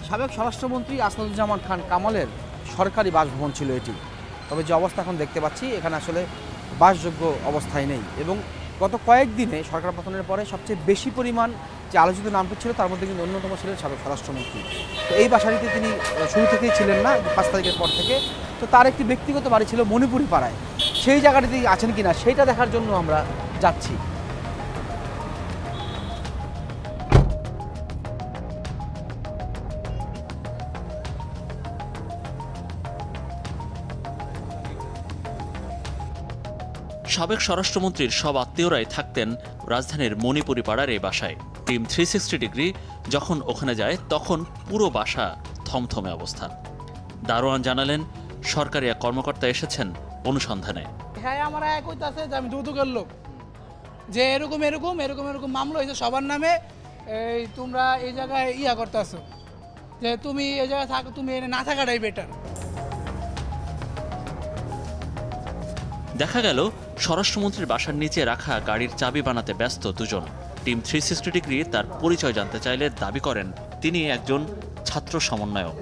সাবেক স্বরাষ্ট্রমন্ত্রী আসাদুজ্জামান খান কামালের সরকারি বাসভবন ছিল এটি। তবে যে অবস্থা এখন দেখতে পাচ্ছি এখানে আসলে বাসযোগ্য অবস্থায় নেই, এবং গত কয়েকদিনে সরকার পতনের পরে সবচেয়ে বেশি পরিমাণ যে আলোচিত নামটি ছিল তার মধ্যে কিন্তু অন্যতম ছিলেন সাবেক স্বরাষ্ট্রমন্ত্রী। তো এই বাসাটিতে তিনি শুরু থেকেই ছিলেন না, 5 তারিখের পর থেকে। তো তার একটি ব্যক্তিগত বাড়ি ছিল মণিপুরি পাড়ায়, সেই জায়গাটিতে আছেন কিনা সেইটা দেখার জন্য আমরা যাচ্ছি। সাবেক স্বরাষ্ট্রমন্ত্রীর সব আত্মীয়রাই থাকতেন রাজধানীর মণিপুরি পাড়ার এই বাসায়। টিম 360 ডিগ্রি যখন ওখানে যায় তখন পুরো বাসা থমথমে অবস্থা। দারোয়ান জানালেন সরকারি এক কর্মকর্তা এসেছেন অনুসন্ধানে। হ্যাঁ, আমার এক হইতাছে যে আমি দুদকের লোক, যে এরকম এরকম এরকম এরকম মামলা হয়েছে সবার নামে, এই তোমরা এই জায়গায় ইয়া করতেছো, যে তুমি এই জায়গায় থাকো, তুমি এনে না থাকাটাই বেটার। দেখা গেল স্বরাষ্ট্রমন্ত্রীর বাসার নিচে রাখা গাড়ির চাবি বানাতে ব্যস্ত দুজন। টিম 360 ডিগ্রি তার পরিচয় জানতে চাইলে দাবি করেন তিনি একজন ছাত্র সমন্বয়ক।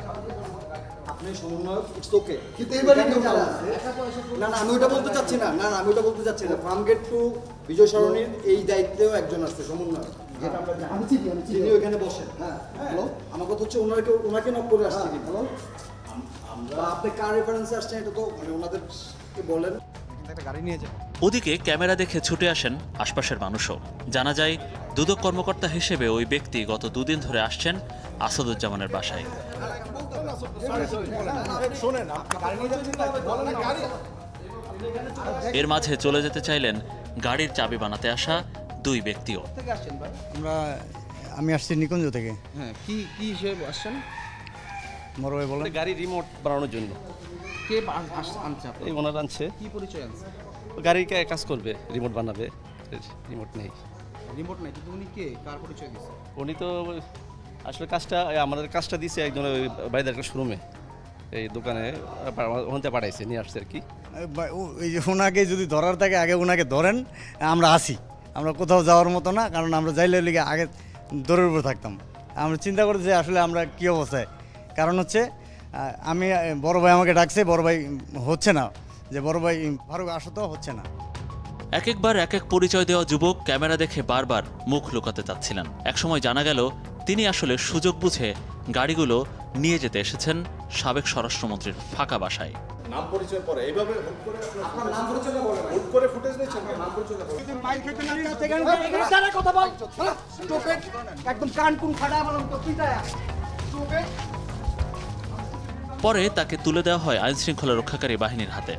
আমি ওটা বলতে চাচ্ছি না, আমি ওটা বলতে চাচ্ছি না। ফার্মগেট টু বিজয় সরণির এই দায়িত্বেও একজন আছে সমন্বয়ক, যিনি ওখানে বসেন। হ্যাঁ, আমার কথা হচ্ছে ওনাকে নক করে আসছে কি আপনি কার রেফারেন্সে আসছেন এটা তো মানে ওনাদেরকে বলেন। ওদিকে ক্যামেরা দেখে ছুটে আসেন আশপাশের মানুষও। জানা যায় দুদক কর্মকর্তা হিসেবে ওই ব্যক্তি গত 2 দিন ধরে আসছেন আসাদুজ্জামানের বাসায়। এর মাঝে চলে যেতে চাইলেন গাড়ির চাবি বানাতে আসা 2 ব্যক্তিও। আমি আসছি নিকুঞ্জ থেকে। হ্যাঁ, কি হিসেবে আসছেন? বড় ভাই বলেন। গাড়ি রিমোট বানানোর জন্য। কে আনছে আপনার? এই ওনার আনছে। কি পরিচয় আনছে? গাড়ির কাজ করবে, রিমোট বানাবে। রিমোট নেই। রিমোট নাই, কিন্তু উনি কে, কার পরিচয় দিয়েছে? উনি তো আসলে আমাদের কাজটা দিছে একজন বাইরের একটা শোরুমে, এই দোকানে ওখানে পাঠাইছে, নিয়ে আসছে আর কি। এই যে ওনাকে যদি ধরার থাকে আগে ওনাকে ধরেন, আমরা আসি। আমরা কোথাও যাওয়ার মতো না, কারণ আমরা যাইলে লিগে আগে দৌড়ের উপর থাকতাম। আমরা চিন্তা করি যে আসলে আমরা কী অবস্থায়, কারণ হচ্ছে আমি বড় ভাই আমাকে ডাকছে, বড় ভাই হচ্ছে না, যে বড় ভাই ফারুক আসো তো হচ্ছে না। একবার এক পরিচয় দেওয়া যুবক ক্যামেরা দেখে বারবার মুখ লুকাতে চাচ্ছিলেন। একসময় জানা গেল তিনি আসলে সুযোগ বুঝে গাড়িগুলো নিয়ে যেতে এসেছেন সাবেক স্বরাষ্ট্রমন্ত্রীর ফাঁকা বাসায়। নাম পরিচয় পরে এইভাবে হুট করে আপনার নাম পরিচয়টা বলেন, হুট করে ফুটেজ নিয়েছেন, নাম পরিচয়টা বলেন। কথা বল, একদম কান কুন ফাটা বলুন তো পিটায়া। পরে তাকে তুলে দেওয়া হয় আইনশৃঙ্খলা রক্ষাকারী বাহিনীর হাতে।